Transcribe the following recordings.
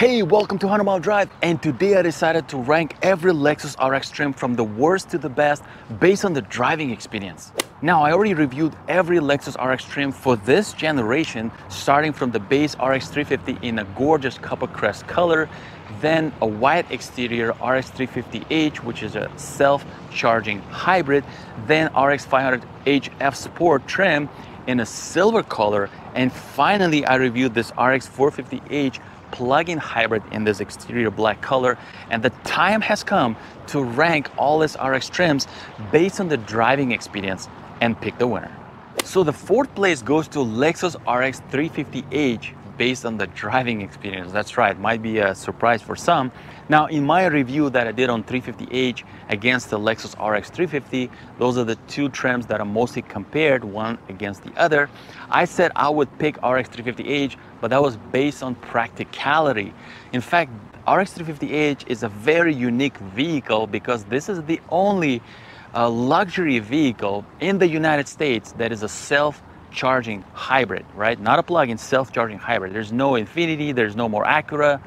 Hey, welcome to 100 Mile Drive, and today I decided to rank every Lexus RX trim from the worst to the best based on the driving experience. Now, I already reviewed every Lexus RX trim for this generation, starting from the base RX 350 in a gorgeous copper crest color, then a white exterior RX 350h, which is a self-charging hybrid, then RX 500 HF Sport trim in a silver color, and finally I reviewed this RX 450h plug-in hybrid in this exterior black color. And the time has come to rank all these RX trims based on the driving experience and pick the winner. So the fourth place goes to Lexus RX 350h based on the driving experience. That's right, might be a surprise for some. Now, in my review that I did on 350h against the Lexus RX 350, those are the two trims that are mostly compared one against the other. I said I would pick RX 350h, but that was based on practicality. In fact, RX 350h is a very unique vehicle because this is the only luxury vehicle in the United States that is a self-charging hybrid, right? Not a plug-in, self-charging hybrid. There's no Infiniti, there's no more Acura,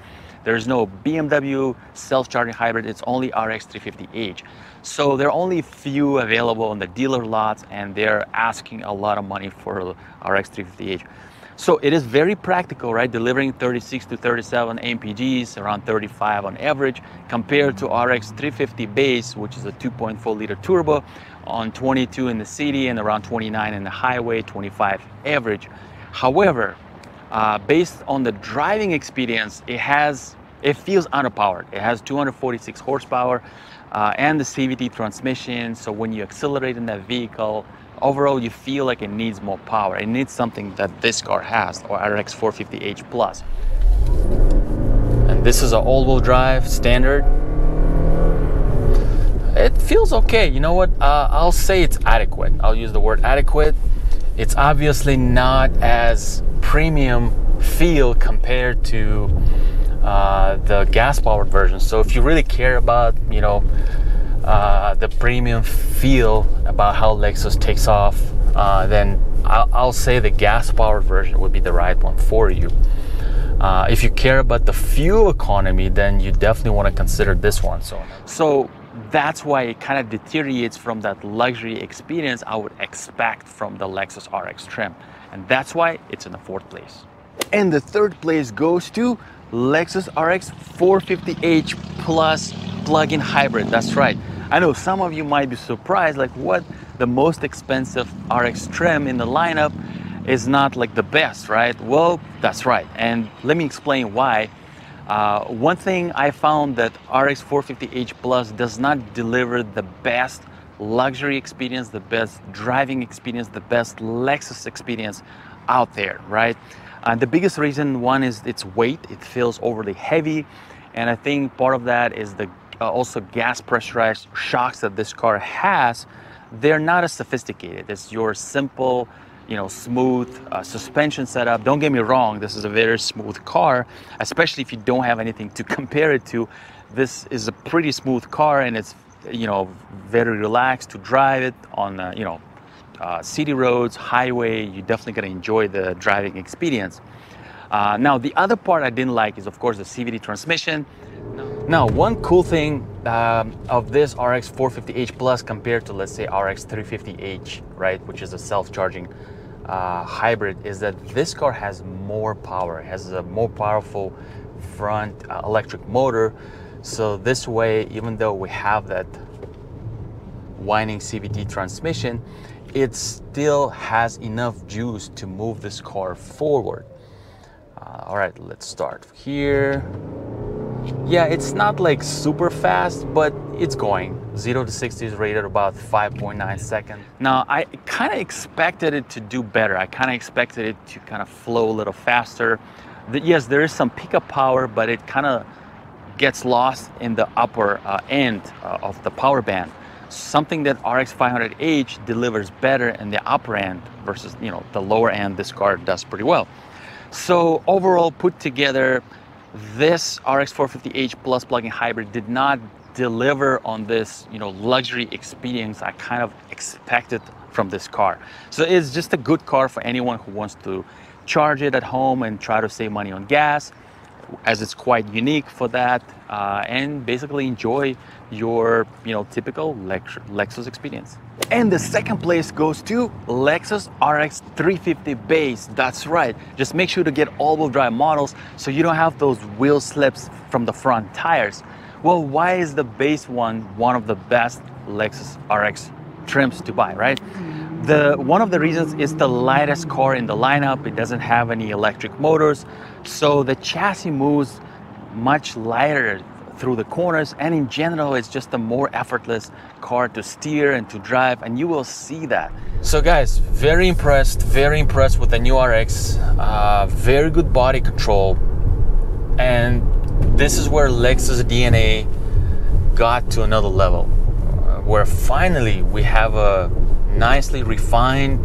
there's no BMW self-charging hybrid. It's only RX 350h. So there are only few available on the dealer lots, and they're asking a lot of money for RX 350h. So it is very practical, right? Delivering 36 to 37 mpgs, around 35 on average, compared to RX 350 base, which is a 2.4 liter turbo on 22 in the city and around 29 in the highway, 25 average. However, based on the driving experience, it feels underpowered. It has 246 horsepower and the CVT transmission. So when you accelerate in that vehicle, overall you feel like it needs more power. It needs something that this car has, or RX 450h Plus. And this is an all-wheel drive standard. It feels okay. You know what? I'll say it's adequate. I'll use the word adequate. It's obviously not as premium feel compared to the gas-powered version. So if you really care about, you know, the premium feel about how Lexus takes off, then I'll say the gas-powered version would be the right one for you. If you care about the fuel economy, then you definitely want to consider this one. So that's why it kind of deteriorates from that luxury experience I would expect from the Lexus RX trim. And that's why it's in the fourth place. And the third place goes to Lexus RX 450h Plus plug-in hybrid. That's right. I know some of you might be surprised, like what, the most expensive RX trim in the lineup is not like the best, right? Well, that's right. And let me explain why. One thing I found that RX 450h Plus does not deliver the best luxury experience, the best driving experience, the best Lexus experience out there, right? And the biggest reason, one, is its weight. It feels overly heavy, and I think part of that is the also gas pressurized shocks that this car has. They're not as sophisticated. It's your simple, you know, smooth suspension setup. Don't get me wrong, this is a very smooth car, especially if you don't have anything to compare it to. This is a pretty smooth car, and it's, you know, very relaxed to drive it on, you know, city roads, highway. You're definitely going to enjoy the driving experience. Now, the other part I didn't like is, of course, the CVT transmission. Now, one cool thing of this RX 450h Plus compared to, let's say, RX 350h, right, which is a self-charging hybrid, is that this car has more power. It has a more powerful front electric motor. So this way, even though we have that whining CVT transmission, it still has enough juice to move this car forward. All right, let's start here. Yeah, it's not like super fast, but it's going. 0 to 60 is rated about 5.9 seconds. Now, I kind of expected it to do better. I kind of expected it to kind of flow a little faster. Yes, there is some pickup power, but it kind of gets lost in the upper end of the power band. Something that RX 500h delivers better in the upper end versus, you know, the lower end. This car does pretty well. So overall, put together, this RX 450h Plus plug-in hybrid did not deliver on this, you know, luxury experience I kind of expected from this car. So it's just a good car for anyone who wants to charge it at home and try to save money on gas. as it's quite unique for that, and basically enjoy your typical Lexus experience. And the second place goes to Lexus RX 350 base. That's right, just make sure to get all-wheel drive models so you don't have those wheel slips from the front tires. Well, why is the base one of the best Lexus RX trims to buy, right? One of the reasons is the lightest car in the lineup. It doesn't have any electric motors, so the chassis moves much lighter through the corners, and in general it's just a more effortless car to steer and to drive, and you will see that. So guys, very impressed with the new RX. Very good body control, and this is where Lexus DNA got to another level, where finally we have a nicely refined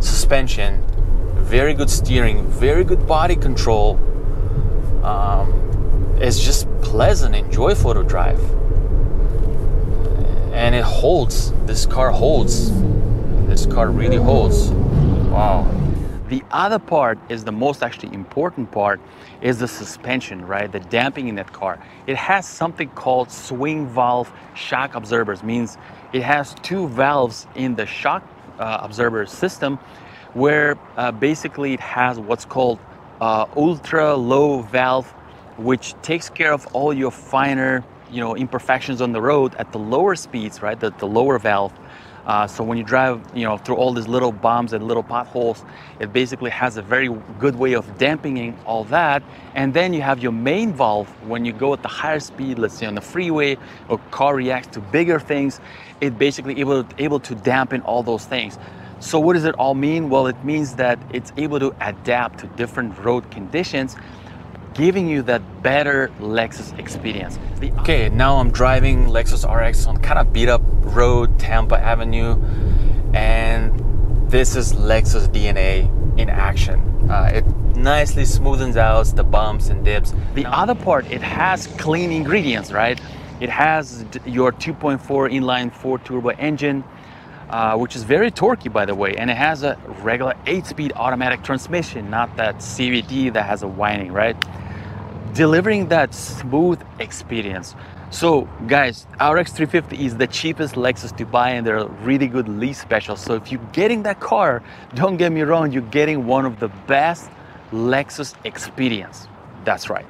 suspension, very good steering, very good body control. It's just pleasant and joyful to drive, and it holds. This car holds. This car really holds. Wow. The other part is the most actually important part, is the suspension, right? The damping in that car. It has something called swing valve shock absorbers, means it has two valves in the shock absorber system, where basically it has what's called ultra low valve, which takes care of all your finer imperfections on the road at the lower speeds, right? The lower valve. So when you drive through all these little bumps and little potholes, it basically has a very good way of dampening all that. And then you have your main valve. When you go at the higher speed, let's say on the freeway, or car reacts to bigger things, it basically able to dampen all those things. So what does it all mean? Well, it means that it's able to adapt to different road conditions, giving you that better Lexus experience. Okay, now I'm driving Lexus RX on kind of beat up road, Tampa Avenue, and this is Lexus DNA in action. It nicely smoothens out the bumps and dips. The other part, it has clean ingredients, right? It has your 2.4 inline 4 turbo engine, which is very torquey, by the way, and it has a regular 8-speed automatic transmission, not that CVT that has a whining, right? Delivering that smooth experience. So guys, RX 350 is the cheapest Lexus to buy, and they're a really good lease special. So if you're getting that car, don't get me wrong, you're getting one of the best Lexus experience. That's right.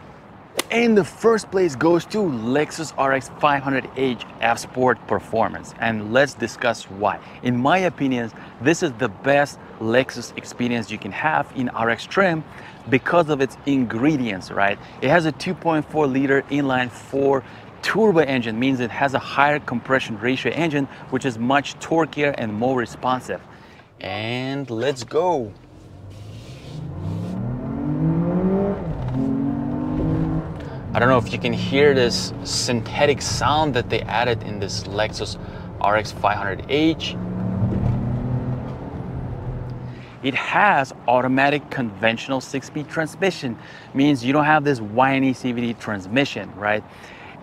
And the first place goes to Lexus RX 500h F Sport Performance, and let's discuss why. In my opinion, this is the best Lexus experience you can have in RX trim because of its ingredients, right? It has a 2.4 liter inline 4 turbo engine, means it has a higher compression ratio engine, which is much torqueier and more responsive. And let's go. I don't know if you can hear this synthetic sound that they added in this Lexus RX 500h. It has automatic conventional 6-speed transmission, means you don't have this whiny CVT transmission, right?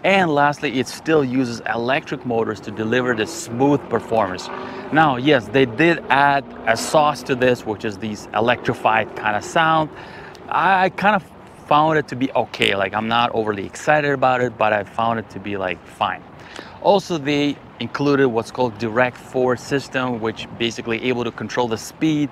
And lastly, it still uses electric motors to deliver the smooth performance. Now, yes, they did add a sauce to this, which is these electrified kind of sound. I kind of found it to be okay. Like, I'm not overly excited about it, but I found it to be like fine. Also, they included what's called direct force system, which basically able to control the speed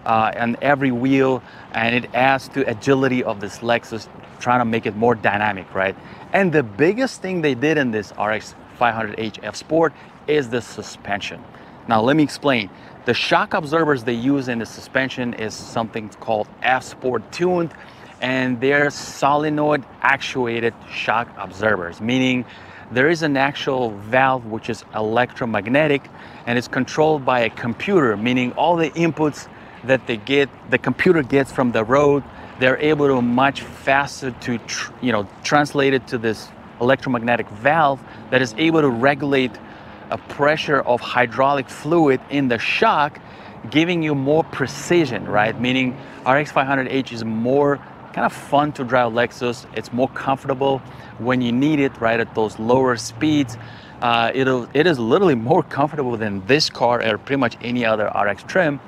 and every wheel, and it adds to agility of this Lexus, trying to make it more dynamic, right? And the biggest thing they did in this RX 500h F Sport is the suspension. Now let me explain. The shock absorbers they use in the suspension is something called F Sport tuned, and they're solenoid actuated shock absorbers, meaning there is an actual valve which is electromagnetic, and it's controlled by a computer, meaning all the inputs that the computer gets from the road, they're able to much faster to translate it to this electromagnetic valve that is able to regulate a pressure of hydraulic fluid in the shock, giving you more precision, right? Meaning RX 500h is more kind of fun to drive Lexus. It's more comfortable when you need it, right, at those lower speeds. It is literally more comfortable than this car or pretty much any other RX trim.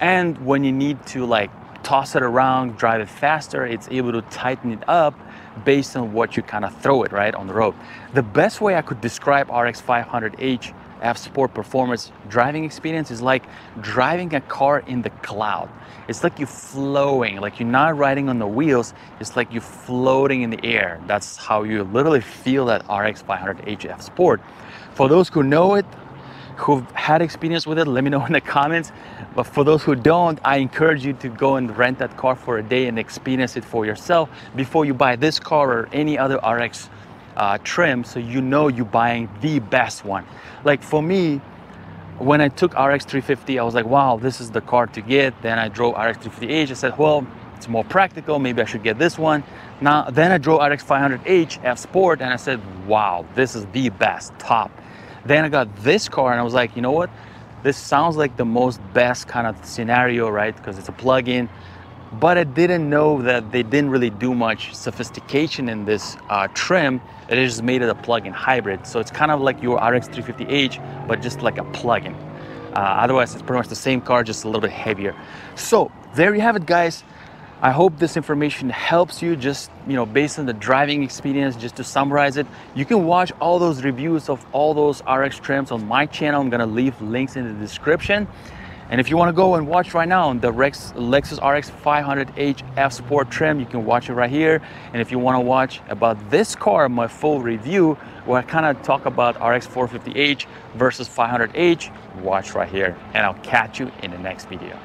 And when you need to like toss it around, drive it faster, it's able to tighten it up based on what you kind of throw it right on the road. The best way I could describe RX 500h F Sport performance driving experience is like driving a car in the cloud. It's like you're flowing, like you're not riding on the wheels, it's like you're floating in the air. That's how you literally feel that RX 500h F Sport. For those who know it, who've had experience with it, let me know in the comments. But for those who don't, I encourage you to go and rent that car for a day and experience it for yourself before you buy this car or any other RX trim, so you know you're buying the best one. Like for me, when I took RX 350, I was like, wow, this is the car to get. Then I drove RX 350h. I said, well, it's more practical, maybe I should get this one. Then I drove RX 500h F Sport and I said, wow, this is the best, top. Then I got this car and I was like, you know what? This sounds like the most best kind of scenario, right? Because it's a plug-in. But I didn't know that they didn't really do much sophistication in this trim. It just made it a plug-in hybrid. So it's kind of like your RX 350h, but just like a plug-in. Otherwise, it's pretty much the same car, just a little bit heavier. So there you have it, guys. I hope this information helps you, just, you know, based on the driving experience. Just to summarize it, you can watch all those reviews of all those RX trims on my channel. I'm gonna leave links in the description. And if you want to go and watch right now the Lexus RX 500h F Sport trim, you can watch it right here. And if you want to watch about this car, my full review, where I kind of talk about RX 450h versus 500h, watch right here. And I'll catch you in the next video.